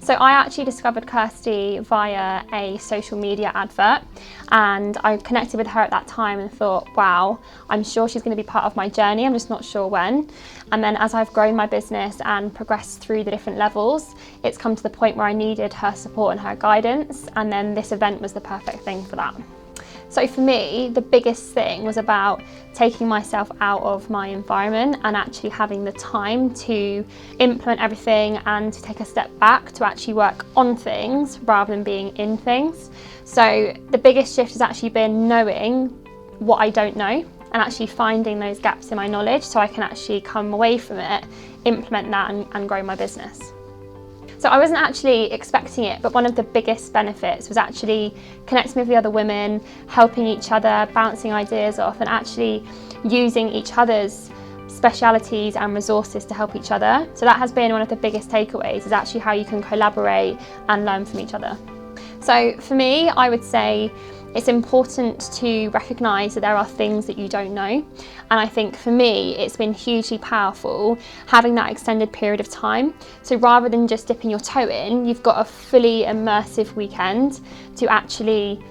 So I actually discovered Kirsty via a social media advert, and I connected with her at that time and thought, wow, I'm sure she's going to be part of my journey, I'm just not sure when. And then as I've grown my business and progressed through the different levels, it's come to the point where I needed her support and her guidance, and then this event was the perfect thing for that. So for me, the biggest thing was about taking myself out of my environment and actually having the time to implement everything and to take a step back to actually work on things rather than being in things. So the biggest shift has actually been knowing what I don't know and actually finding those gaps in my knowledge so I can actually come away from it, implement that and grow my business. So I wasn't actually expecting it, but one of the biggest benefits was actually connecting with the other women, helping each other, bouncing ideas off, and actually using each other's specialities and resources to help each other. So that has been one of the biggest takeaways, is actually how you can collaborate and learn from each other. So for me, I would say it's important to recognise that there are things that you don't know. And I think for me, it's been hugely powerful having that extended period of time. So rather than just dipping your toe in, you've got a fully immersive weekend to actually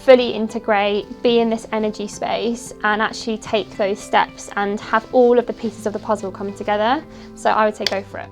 fully integrate, be in this energy space and actually take those steps and have all of the pieces of the puzzle come together. So I would say go for it.